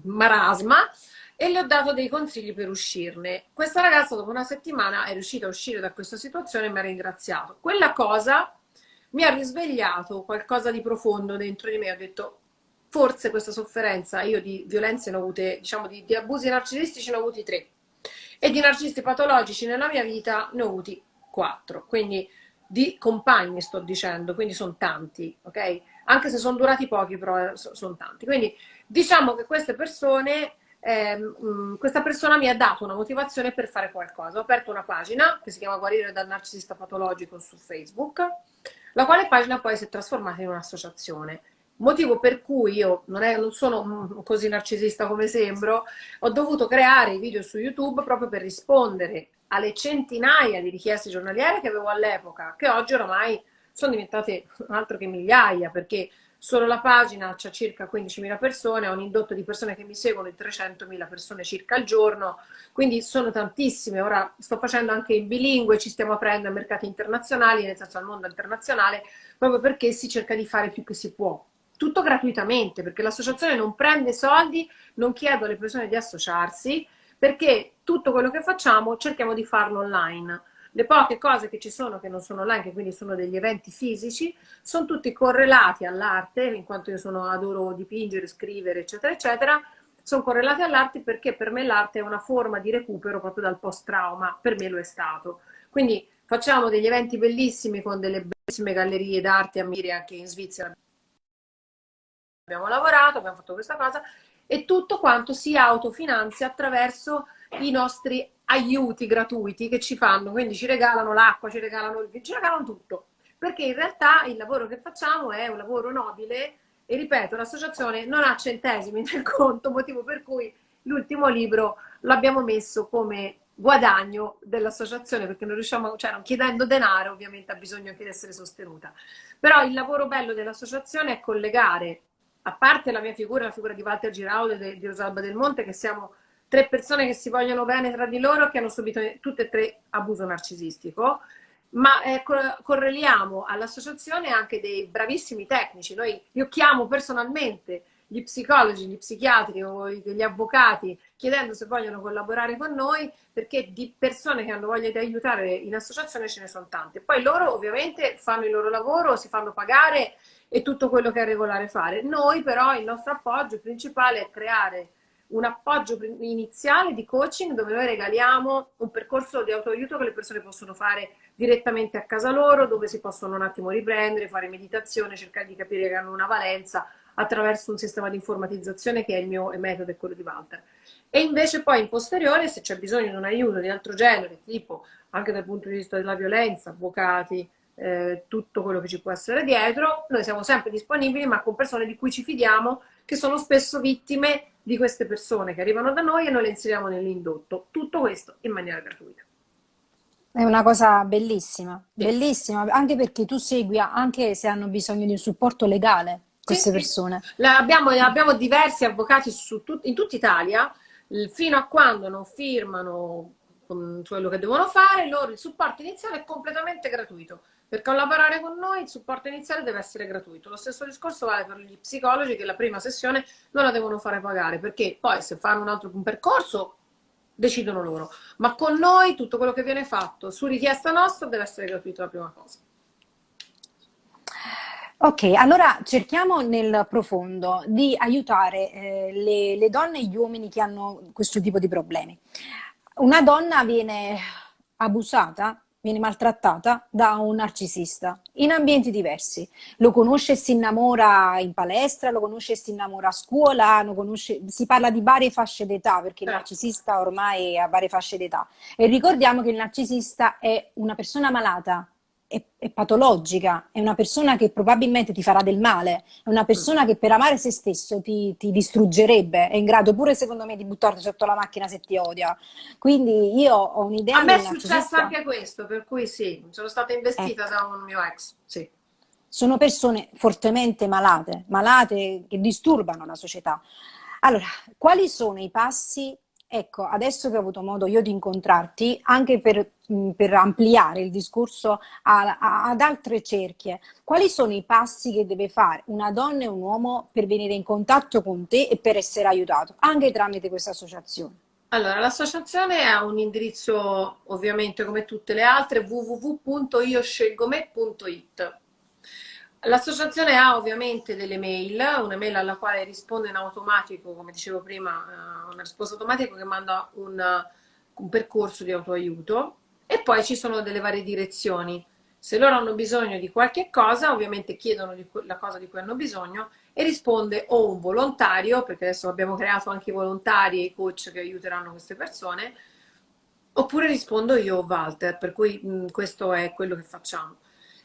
marasma e le ho dato dei consigli per uscirne. Questa ragazza dopo una settimana è riuscita a uscire da questa situazione e mi ha ringraziato. Quella cosa mi ha risvegliato qualcosa di profondo dentro di me. Ho detto, forse questa sofferenza, io di violenze ne ho avute, diciamo di abusi narcisistici ne ho avuti 3 e di narcisisti patologici nella mia vita ne ho avuti 4. Quindi di compagni sto dicendo, quindi sono tanti, ok? Anche se sono durati pochi, però sono tanti. Quindi diciamo che queste persone questa persona mi ha dato una motivazione per fare qualcosa. Ho aperto una pagina che si chiama Guarire dal narcisista patologico su Facebook, la quale pagina poi si è trasformata in un'associazione. Motivo per cui io non sono così narcisista come sembro, ho dovuto creare i video su YouTube proprio per rispondere alle centinaia di richieste giornaliere che avevo all'epoca, che oggi oramai sono diventate altro che migliaia, perché solo la pagina c'ha circa 15.000 persone, ha un indotto di persone che mi seguono di 300.000 persone circa al giorno, quindi sono tantissime. Ora sto facendo anche il bilingue, ci stiamo aprendo a mercati internazionali, nel senso al mondo internazionale, proprio perché si cerca di fare più che si può. Tutto gratuitamente, perché l'associazione non prende soldi, non chiedo alle persone di associarsi, perché tutto quello che facciamo cerchiamo di farlo online. Le poche cose che ci sono che non sono online, che quindi sono degli eventi fisici, sono tutti correlati all'arte, in quanto io adoro dipingere, scrivere, eccetera, eccetera, sono correlati all'arte perché per me l'arte è una forma di recupero proprio dal post-trauma, per me lo è stato. Quindi facciamo degli eventi bellissimi con delle bellissime gallerie d'arte a Miri, anche in Svizzera abbiamo lavorato, abbiamo fatto questa cosa e tutto quanto si autofinanzia attraverso i nostri aiuti gratuiti che ci fanno, quindi ci regalano l'acqua, ci regalano tutto, perché in realtà il lavoro che facciamo è un lavoro nobile e ripeto, l'associazione non ha centesimi nel conto, motivo per cui l'ultimo libro l'abbiamo messo come guadagno dell'associazione perché non riusciamo, cioè non chiedendo denaro ovviamente ha bisogno anche di essere sostenuta. Però il lavoro bello dell'associazione è collegare, a parte la mia figura, la figura di Walter Giraudo e di Rosalba Del Monte, che siamo 3 persone che si vogliono bene tra di loro, che hanno subito tutte e 3 abuso narcisistico, ma correliamo all'associazione anche dei bravissimi tecnici. Io chiamo personalmente gli psicologi, gli psichiatri o gli avvocati chiedendo se vogliono collaborare con noi, perché di persone che hanno voglia di aiutare in associazione ce ne sono tante. Poi loro ovviamente fanno il loro lavoro, si fanno pagare e tutto quello che è regolare fare. Noi però il nostro appoggio principale è creare un appoggio iniziale di coaching dove noi regaliamo un percorso di autoaiuto che le persone possono fare direttamente a casa loro, dove si possono un attimo riprendere, fare meditazione, cercare di capire che hanno una valenza attraverso un sistema di informatizzazione che è il mio metodo e quello di Walter. E invece poi in posteriore, se c'è bisogno di un aiuto di altro genere, tipo anche dal punto di vista della violenza, avvocati, tutto quello che ci può essere dietro, noi siamo sempre disponibili, ma con persone di cui ci fidiamo, che sono spesso vittime di queste persone che arrivano da noi e noi le inseriamo nell'indotto. Tutto questo in maniera gratuita. È una cosa bellissima, Sì. bellissima, anche perché tu segui, anche se hanno bisogno di un supporto legale, Sì, queste sì. persone. Abbiamo diversi avvocati in tutta Italia, fino a quando non firmano con quello che devono fare, loro il supporto iniziale è completamente gratuito. Per collaborare con noi il supporto iniziale deve essere gratuito. Lo stesso discorso vale per gli psicologi che la prima sessione non la devono fare pagare, perché poi se fanno un percorso decidono loro. Ma con noi tutto quello che viene fatto su richiesta nostra deve essere gratuito la prima cosa. Ok, allora cerchiamo nel profondo di aiutare le donne e gli uomini che hanno questo tipo di problemi. Una donna viene abusata, viene maltrattata da un narcisista in ambienti diversi. Lo conosce e si innamora in palestra, lo conosce e si innamora a scuola, si parla di varie fasce d'età perché il Certo. narcisista ormai ha varie fasce d'età. E ricordiamo che il narcisista è una persona malata, è patologica, è una persona che probabilmente ti farà del male, è una Mm. persona che per amare se stesso ti distruggerebbe, è in grado pure secondo me di buttarti sotto la macchina se ti odia. Quindi io ho A un'idea me è del successo narcisista. anche questo, per cui sì, sono stata investita Ecco, da un mio ex, sì. sono persone fortemente malate, malate che disturbano la società. Allora, quali sono i passi? Ecco, adesso che ho avuto modo io di incontrarti, anche per ampliare il discorso ad altre cerchie, quali sono i passi che deve fare una donna e un uomo per venire in contatto con te e per essere aiutato, anche tramite questa associazione? Allora, l'associazione ha un indirizzo, ovviamente come tutte le altre, www.ioscelgome.it. L'associazione ha ovviamente delle mail, una mail alla quale risponde in automatico, come dicevo prima, una risposta automatica che manda un percorso di autoaiuto, e poi ci sono delle varie direzioni. Se loro hanno bisogno di qualche cosa, ovviamente chiedono la cosa di cui hanno bisogno e risponde o un volontario, perché adesso abbiamo creato anche i volontari e i coach che aiuteranno queste persone, oppure rispondo io o Walter, per cui questo è quello che facciamo.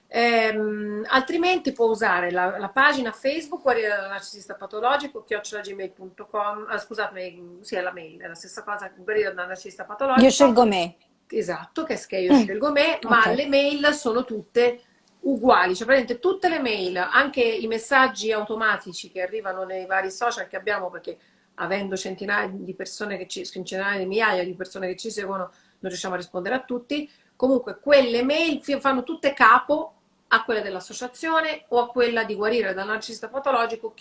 Altrimenti può usare la pagina Facebook Guarire dal narcisista patologico, @gmail.com, scusatemi, sì, è la mail, è la stessa cosa, Guarire dal narcisista Io patologico, scelgo me. esatto, che io scelgo me, Ok. ma le mail sono tutte uguali, cioè praticamente tutte le mail, anche i messaggi automatici che arrivano nei vari social che abbiamo, perché avendo centinaia di persone centinaia di migliaia di persone che ci seguono, non riusciamo a rispondere a tutti. Comunque, quelle mail fanno tutte capo a quella dell'associazione o a quella di guarire dal narcisista patologico,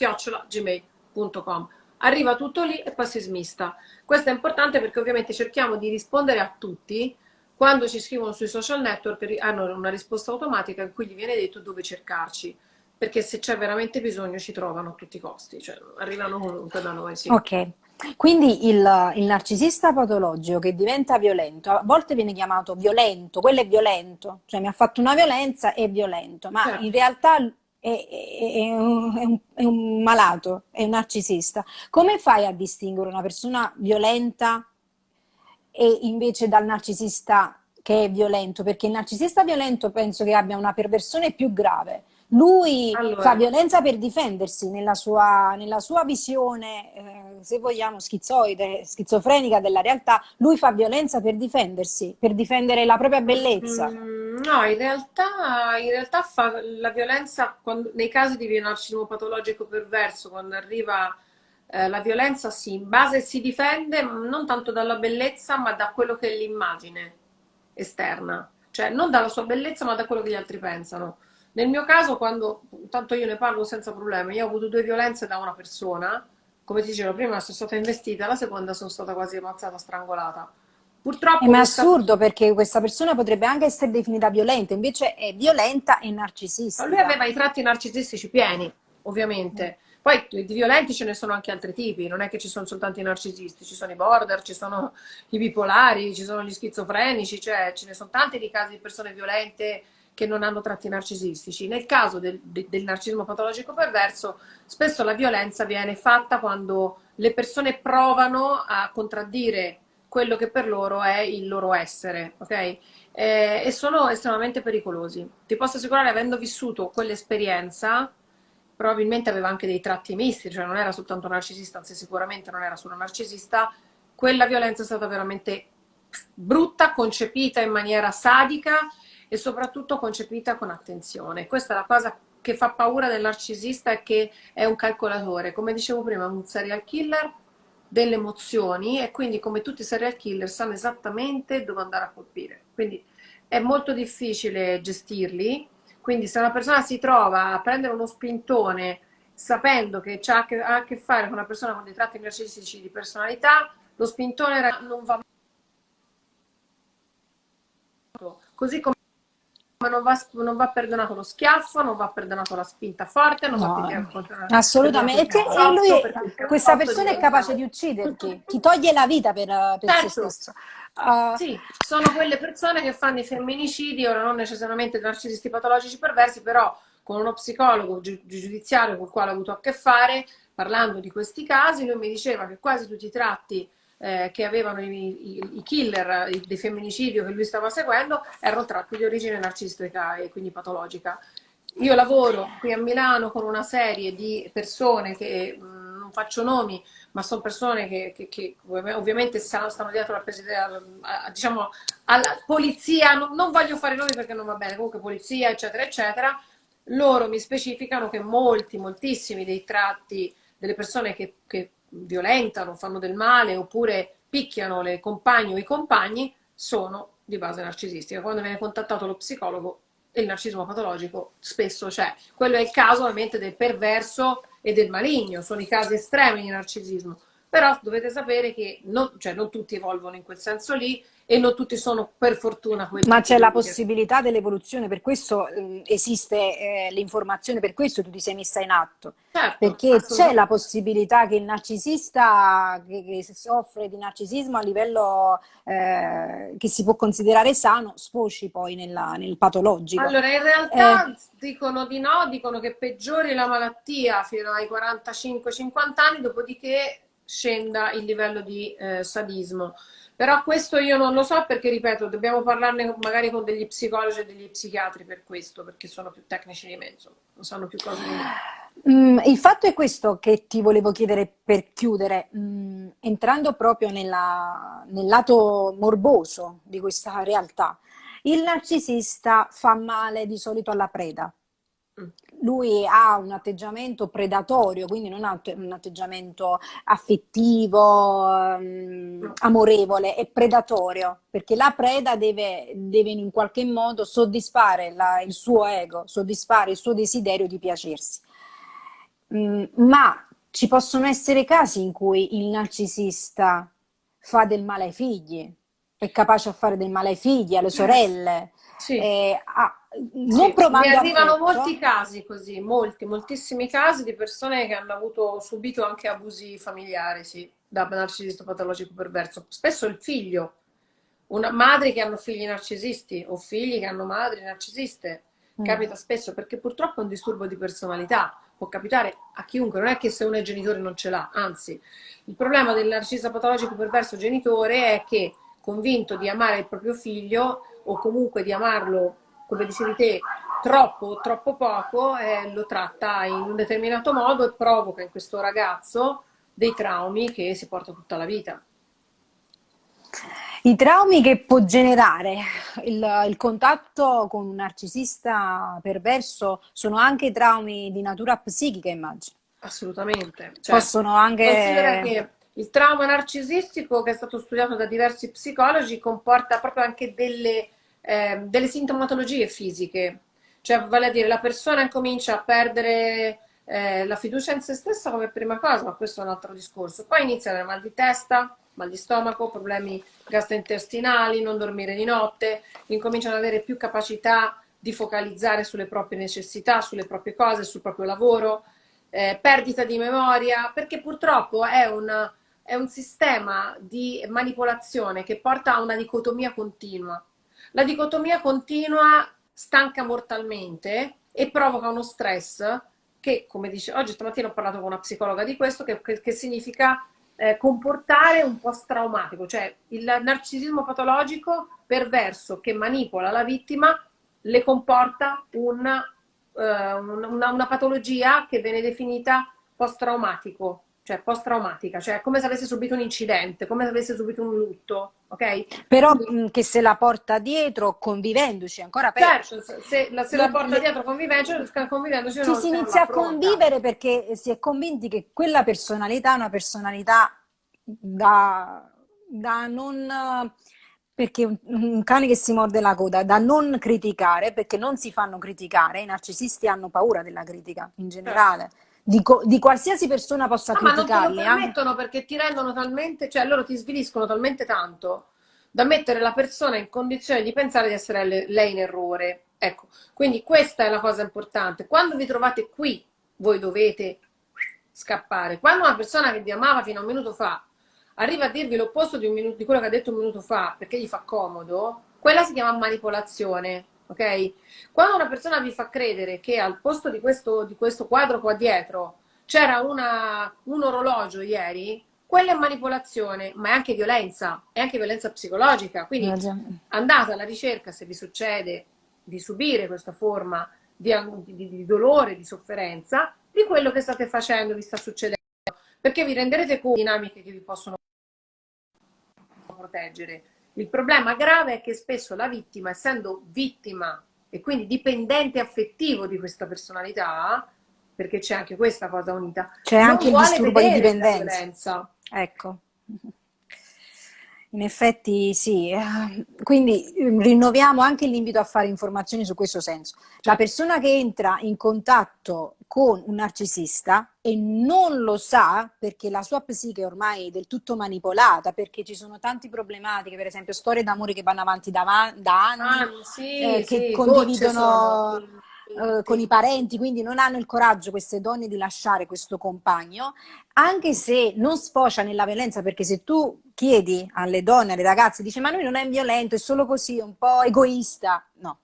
@gmail.com. Arriva tutto lì e poi si smista. Questo è importante perché ovviamente cerchiamo di rispondere a tutti. Quando ci scrivono sui social network hanno una risposta automatica in cui gli viene detto dove cercarci, perché se c'è veramente bisogno ci trovano a tutti i costi, cioè arrivano comunque da noi, sì. Ok, quindi il narcisista patologico che diventa violento, a volte viene chiamato violento, quello è violento, cioè mi ha fatto una violenza, è violento, ma in Certo. realtà è un malato, è un narcisista. Come fai a distinguere una persona violenta e invece dal narcisista che è violento? Perché il narcisista violento penso che abbia una perversione più grave. Lui fa Allora, violenza per difendersi nella sua visione, se vogliamo, schizoide, schizofrenica della realtà. Lui fa violenza per difendersi, per difendere la propria bellezza. no, in realtà fa la violenza nei casi di narcisismo patologico perverso, quando arriva la violenza, sì, in base si difende non tanto dalla bellezza, ma da quello che è l'immagine esterna, cioè non dalla sua bellezza, ma da quello che gli altri pensano. Nel mio caso, quando tanto io ne parlo senza problemi, io ho avuto 2 violenze da una persona, come ti dicevo, prima sono stata investita, la seconda sono stata quasi ammazzata, strangolata. Purtroppo Ma è questa. assurdo perché questa persona potrebbe anche essere definita violenta, invece è violenta e Ma lui narcisistica. aveva i tratti narcisistici pieni, ovviamente. Poi di violenti ce ne sono anche altri tipi, non è che ci sono soltanto i narcisisti, ci sono i border, ci sono i bipolari, ci sono gli schizofrenici, cioè ce ne sono tanti di casi di persone violente che non hanno tratti narcisistici. Nel caso del narcisismo patologico perverso, spesso la violenza viene fatta quando le persone provano a contraddire quello che per loro è il loro essere, ok? E sono estremamente pericolosi. Ti posso assicurare, avendo vissuto quell'esperienza, probabilmente aveva anche dei tratti misti, cioè non era soltanto narcisista, anzi sicuramente non era solo narcisista, quella violenza è stata veramente brutta, concepita in maniera sadica e soprattutto concepita con attenzione. Questa è la cosa che fa paura del narcisista, è che è un calcolatore, come dicevo prima, un serial killer delle emozioni, e quindi come tutti i serial killer sanno esattamente dove andare a colpire. Quindi è molto difficile gestirli, quindi se una persona si trova a prendere uno spintone sapendo che ha a che fare con una persona con dei tratti narcisistici di personalità, lo spintone non va molto. Così come ma non va perdonato lo schiaffo, non va perdonato la spinta forte, non va No, perdonato il assolutamente. E cazzotto, perché il questa cazzotto persona è capace diventa... di ucciderti, ti toglie la vita per se Certo, stesso. Uh, sì, sono quelle persone che fanno i femminicidi, ora non necessariamente narcisisti patologici perversi, però con uno psicologo giudiziario con il quale ho avuto a che fare, parlando di questi casi, lui mi diceva che quasi tutti i tratti che avevano i killer dei femminicidi che lui stava seguendo erano tratti di origine narcisistica e quindi patologica. Io lavoro qui a Milano con una serie di persone che non faccio nomi, ma sono persone che ovviamente stanno dietro diciamo, alla polizia, non voglio fare nomi perché non va bene, comunque polizia, eccetera, eccetera. Loro mi specificano che moltissimi dei tratti delle persone che violentano, fanno del male oppure picchiano le compagne o i compagni sono di base narcisistica. Quando viene contattato lo psicologo, il narcisismo patologico spesso c'è. Quello è il caso ovviamente del perverso e del maligno, sono i casi estremi di narcisismo. Però dovete sapere che non tutti evolvono in quel senso lì e non tutti sono per fortuna quel Ma tipo c'è la di... possibilità dell'evoluzione, per questo esiste l'informazione, per questo tu ti sei messa in atto, Certo, perché c'è la assolutamente. possibilità che il narcisista che soffre di narcisismo a livello che si può considerare sano sfoci poi nel patologico. Allora, in Eh, realtà dicono di no, dicono che peggiori la malattia fino ai 45-50 anni, dopodiché scenda il livello di sadismo. Però questo io non lo so perché, ripeto, dobbiamo parlarne magari con degli psicologi e degli psichiatri per questo, perché sono più tecnici di me, insomma, non sanno più cose di me. Il fatto è questo che ti volevo chiedere per chiudere, entrando proprio nel lato morboso di questa realtà. Il narcisista fa male di solito alla preda. Mm. Lui ha un atteggiamento predatorio, quindi non ha un atteggiamento affettivo, No. amorevole, è predatorio, perché la preda deve in qualche modo soddisfare il suo ego, soddisfare il suo desiderio di piacersi. Ma ci possono essere casi in cui il narcisista fa del male ai figli, è capace a fare del male ai figli, alle sorelle, Sì. eh, a- non Sì, mi provando arrivano molti affetto. casi così, moltissimi casi di persone che hanno subito anche abusi familiari, sì, da narcisista patologico perverso. Spesso il figlio, una madre che hanno figli narcisisti o figli che hanno madri narcisiste, Mm. capita spesso perché purtroppo è un disturbo di personalità, può capitare a chiunque, non è che se uno è genitore non ce l'ha, anzi, il problema del narcisista patologico perverso genitore è che convinto di amare il proprio figlio o comunque di amarlo, come dicevi te, troppo o troppo poco, lo tratta in un determinato modo e provoca in questo ragazzo dei traumi che si porta tutta la vita. I traumi che può generare il contatto con un narcisista perverso sono anche traumi di natura psichica, immagino. Assolutamente. Cioè, Possono considera anche... che il trauma narcisistico, che è stato studiato da diversi psicologi, comporta proprio anche delle sintomatologie fisiche. Cioè, vale a dire, la persona comincia a perdere la fiducia in se stessa come prima cosa, ma questo è un altro discorso. Poi inizia ad avere mal di testa, mal di stomaco, problemi gastrointestinali, non dormire di notte, incominciano ad avere più capacità di focalizzare sulle proprie necessità, sulle proprie cose, sul proprio lavoro, perdita di memoria, perché purtroppo è un sistema di manipolazione che porta a una dicotomia continua. La dicotomia continua stanca mortalmente e provoca uno stress che, come dice, oggi stamattina ho parlato con una psicologa di questo, che significa comportare un post-traumatico, cioè il narcisismo patologico perverso che manipola la vittima le comporta una patologia che viene definita post-traumatico, cioè post-traumatica, cioè come se avesse subito un incidente, come se avesse subito un lutto, ok? Però Quindi, che se la porta dietro convivendoci, ancora peggio. certo, se la porta dietro convivendoci Ci si non inizia a l'affronta. convivere perché si è convinti che quella personalità è una personalità da non... perché un cane che si morde la coda, da non criticare, perché non si fanno criticare, i narcisisti hanno paura della critica in Certo. generale, di qualsiasi persona possa No, ma non te lo criticarli, anche... permettono perché ti rendono talmente, cioè loro ti sviliscono talmente tanto da mettere la persona in condizione di pensare di essere lei in errore. Ecco, quindi questa è la cosa importante. Quando vi trovate qui, voi dovete scappare. Quando una persona che vi amava fino a un minuto fa arriva a dirvi l'opposto di quello che ha detto un minuto fa perché gli fa comodo, quella si chiama manipolazione, ok? Quando una persona vi fa credere che al posto di questo quadro qua dietro c'era un orologio ieri, quella è manipolazione, ma è anche violenza psicologica. Quindi andate alla ricerca, se vi succede di subire questa forma di dolore, di sofferenza, di quello che state facendo, vi sta succedendo, perché vi renderete conto di dinamiche che vi possono proteggere. Il problema grave è che spesso la vittima, essendo vittima e quindi dipendente affettivo di questa personalità, perché c'è anche questa cosa unita, c'è non anche il vuole disturbo di vedere la dipendenza. violenza. Ecco. In effetti sì, quindi rinnoviamo anche l'invito a fare informazioni su questo senso. La persona che entra in contatto con un narcisista e non lo sa perché la sua psiche è ormai del tutto manipolata, perché ci sono tante problematiche, per esempio storie d'amore che vanno avanti da anni, Sì, che sì, gocce sono. condividono con i parenti, quindi non hanno il coraggio queste donne di lasciare questo compagno, anche se non sfocia nella violenza, perché se tu chiedi alle donne, alle ragazze, dice ma lui non è violento, è solo così, è un po' egoista. No,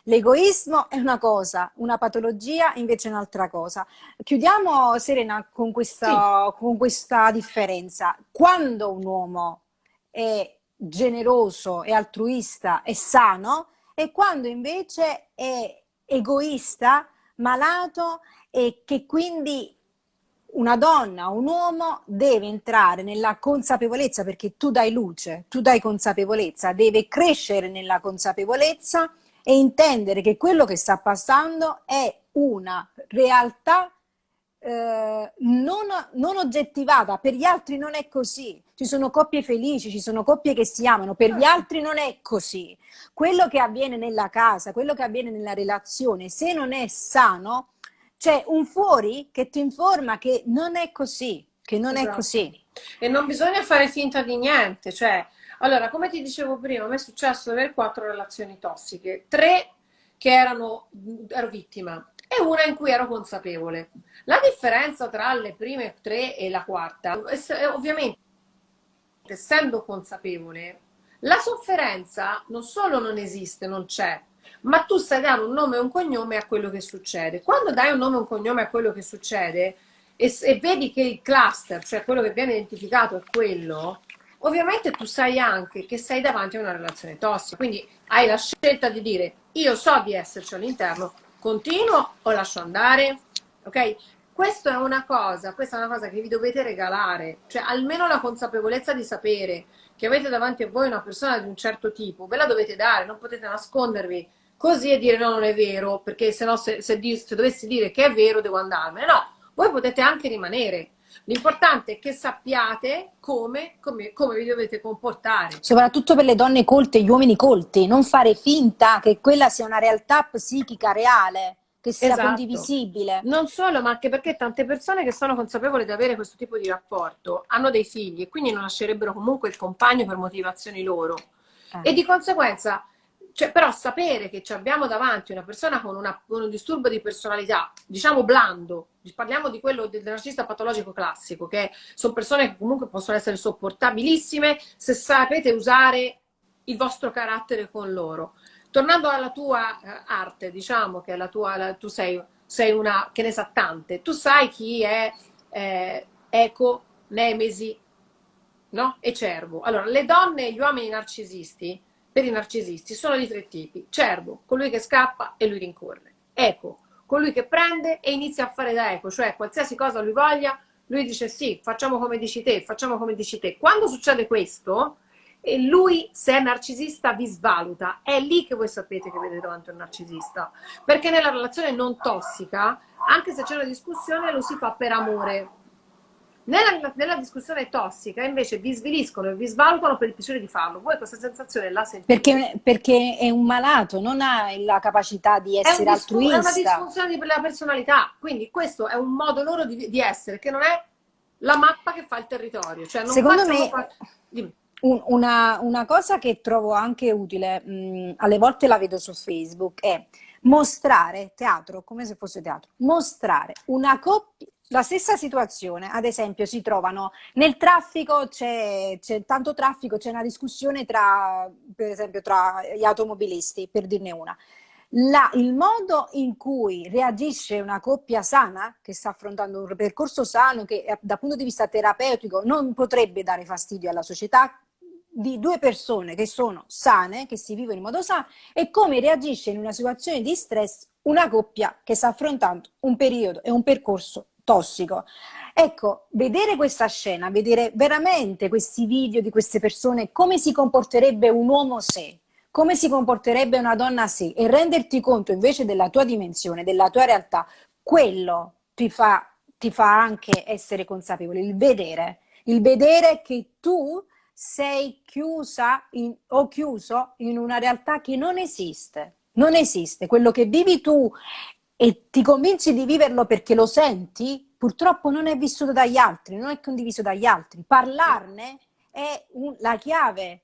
l'egoismo è una cosa, una patologia invece è un'altra cosa. Chiudiamo, Serena, Sì, con questa differenza. Quando un uomo è generoso, è altruista, è sano, e quando invece è egoista, malato e che quindi una donna, un uomo deve entrare nella consapevolezza, perché tu dai luce, tu dai consapevolezza, deve crescere nella consapevolezza e intendere che quello che sta passando è una realtà non oggettivata. Per gli altri non è così. Ci sono coppie felici, ci sono coppie che si amano, per gli altri non è così. Quello che avviene nella casa, quello che avviene nella relazione, se non è sano, c'è un fuori che ti informa che non è così, che non è esatto. così. E non bisogna fare finta di niente, cioè, allora, come ti dicevo prima, a me è successo di avere 4 relazioni tossiche, 3 che ero vittima e una in cui ero consapevole. La differenza tra le prime 3 e la quarta, ovviamente, essendo consapevole, la sofferenza non solo non esiste, non c'è, ma tu stai dando un nome e un cognome a quello che succede. Quando dai un nome e un cognome a quello che succede e vedi che il cluster, cioè quello che viene identificato è quello, ovviamente tu sai anche che sei davanti a una relazione tossica, quindi hai la scelta di dire io so di esserci all'interno, continuo o lascio andare, ok? Questa è una cosa che vi dovete regalare, cioè almeno la consapevolezza di sapere che avete davanti a voi una persona di un certo tipo, ve la dovete dare, non potete nascondervi così e dire no, non è vero, perché se no se dovessi dire che è vero devo andarmene, no, voi potete anche rimanere. L'importante è che sappiate come vi dovete comportare. Soprattutto per le donne colte e gli uomini colti, non fare finta che quella sia una realtà psichica reale, che sia Esatto. condivisibile. Non solo, ma anche perché tante persone che sono consapevoli di avere questo tipo di rapporto hanno dei figli e quindi non lascerebbero comunque il compagno per motivazioni loro. E di conseguenza, cioè, però sapere che ci abbiamo davanti una persona con un disturbo di personalità, diciamo blando, parliamo di quello del narcisista patologico classico, che sono persone che comunque possono essere sopportabilissime se sapete usare il vostro carattere con loro. Tornando alla tua arte, diciamo che tu sei una che ne sa tante, tu sai chi è Eco, Nemesi, no? E Cervo. Allora, le donne e gli uomini narcisisti, per i narcisisti, sono di 3 tipi. Cervo, colui che scappa e lui rincorre. Eco, colui che prende e inizia a fare da eco, cioè qualsiasi cosa lui voglia, lui dice sì, facciamo come dici te, facciamo come dici te. Quando succede questo, e lui, se è narcisista, vi svaluta. È lì che voi sapete che vedete davanti a un narcisista. Perché nella relazione non tossica, anche se c'è una discussione, lo si fa per amore. Nella discussione tossica, invece, vi sviliscono e vi svalutano per il piacere di farlo. Voi questa sensazione la sentite. Perché è un malato, non ha la capacità di essere È una altruista. disfunzione della personalità. Quindi questo è un modo loro di essere, che non è la mappa che fa il territorio. Cioè non Secondo facciamo... me, Dimmi. Una cosa che trovo anche utile, alle volte la vedo su Facebook, è mostrare teatro come se fosse teatro, mostrare una coppia, la stessa situazione, ad esempio si trovano nel traffico, c'è tanto traffico, c'è una discussione tra, per esempio, tra gli automobilisti, per dirne una. Il modo in cui reagisce una coppia sana, che sta affrontando un percorso sano, che dal punto di vista terapeutico non potrebbe dare fastidio alla società, di due persone che sono sane, che si vivono in modo sano, e come reagisce in una situazione di stress una coppia che sta affrontando un periodo e un percorso tossico. Ecco, vedere questa scena, vedere veramente questi video di queste persone, come si comporterebbe un uomo se, come si comporterebbe una donna se, e renderti conto invece della tua dimensione, della tua realtà, quello ti fa anche essere consapevole, il vedere che tu sei o chiuso in una realtà che non esiste. Non esiste. Quello che vivi tu e ti convinci di viverlo perché lo senti, purtroppo non è vissuto dagli altri, non è condiviso dagli altri. Parlarne è la chiave, Eh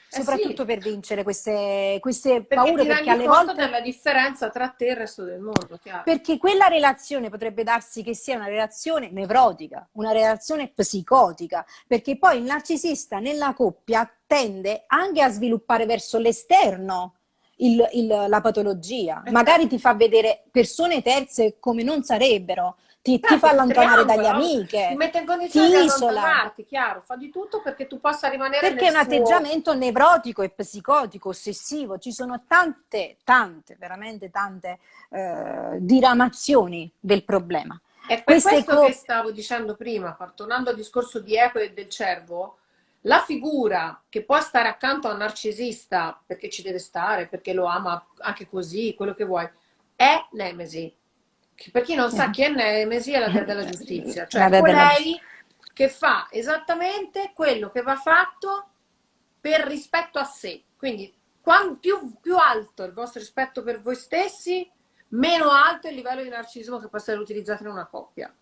sì, soprattutto per vincere queste perché paure, ti perché rendi alle conto volte della differenza tra te e il resto del mondo, chiaro. perché quella relazione potrebbe darsi che sia una relazione nevrotica, una relazione psicotica, perché poi il narcisista nella coppia tende anche a sviluppare verso l'esterno la patologia, magari Certo. ti fa vedere persone terze come non sarebbero, ti fa Certo, ti allontanare dalle triangola, no? Ti amiche, mette in condizione di ti isola. allontanarti, chiaro, fa di tutto perché tu possa rimanere Perché è nel un suo... atteggiamento nevrotico e psicotico, ossessivo. Ci sono tante, veramente tante diramazioni del problema. È per Queste questo che coppie. stavo dicendo prima, tornando al discorso di Eco e del cervo, la figura che può stare accanto a un narcisista perché ci deve stare, perché lo ama anche così, quello che vuoi, è Nemesi. Per chi non sa chi è Nemesi, è la dea della giustizia, La cioè dea della giustizia. colei che fa esattamente quello che va fatto per rispetto a sé. Quindi, più alto è il vostro rispetto per voi stessi, meno alto è il livello di narcisismo che può essere utilizzato in una coppia.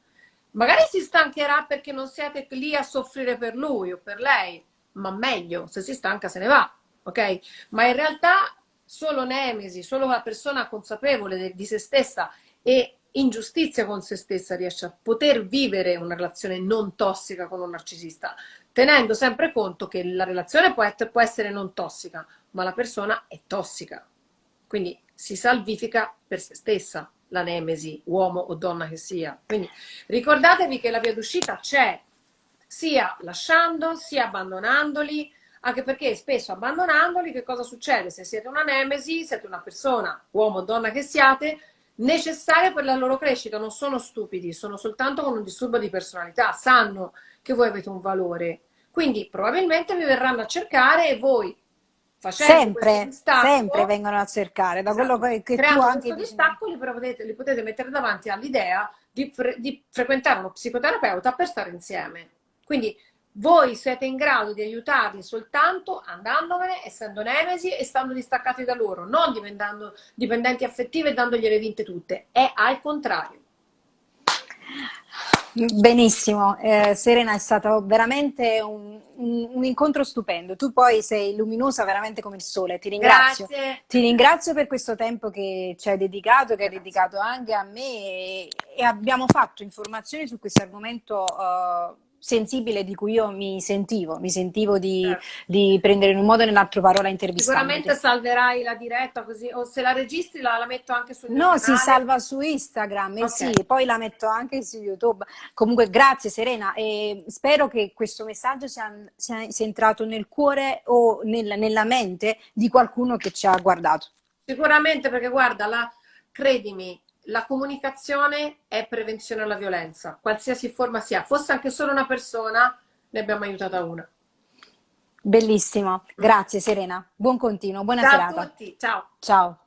Magari si stancherà perché non siete lì a soffrire per lui o per lei, ma meglio, se si stanca se ne va, ok? Ma in realtà solo Nemesi, solo la persona consapevole di se stessa e in giustizia con se stessa riesce a poter vivere una relazione non tossica con un narcisista, tenendo sempre conto che la relazione può essere non tossica, ma la persona è tossica. Quindi si salvifica per se stessa la nemesi, uomo o donna che sia. Quindi ricordatevi che la via d'uscita c'è, sia lasciando, sia abbandonandoli, anche perché spesso abbandonandoli che cosa succede? Se siete una nemesi, siete una persona, uomo o donna che siate, necessaria per la loro crescita, non sono stupidi, sono soltanto con un disturbo di personalità, sanno che voi avete un valore, quindi probabilmente vi verranno a cercare e voi facendo questo Sempre distacco, vengono a cercare, da quello esatto, che tu creando anche questo dici. distacco li potete mettere davanti all'idea di frequentare uno psicoterapeuta per stare insieme. Quindi voi siete in grado di aiutarli soltanto andandovene, essendo nemesi e stando distaccati da loro, non diventando dipendenti affettive e dandogliele vinte tutte. È al contrario. Benissimo, Serena, è stato veramente un incontro stupendo. Tu poi sei luminosa veramente come il sole, ti ringrazio. Grazie. Ti ringrazio per questo tempo che ci hai dedicato, che hai Grazie. dedicato anche a me e abbiamo fatto informazioni su questo argomento sensibile di cui io mi sentivo Certo. di prendere in un modo o nell'altro parola Sicuramente intervistandoti. salverai la diretta così, o se la registri la metto anche sul mio No, si canale. salva su Instagram, Ok. sì, poi la metto anche su YouTube. Comunque, grazie Serena e spero che questo messaggio sia entrato nel cuore o nella mente di qualcuno che ci ha guardato. Sicuramente perché guarda, credimi, la comunicazione è prevenzione alla violenza, qualsiasi forma sia, fosse anche solo una persona, ne abbiamo aiutata una. Bellissimo, grazie Serena, buon continuo, buona Ciao a serata. tutti, ciao. Ciao.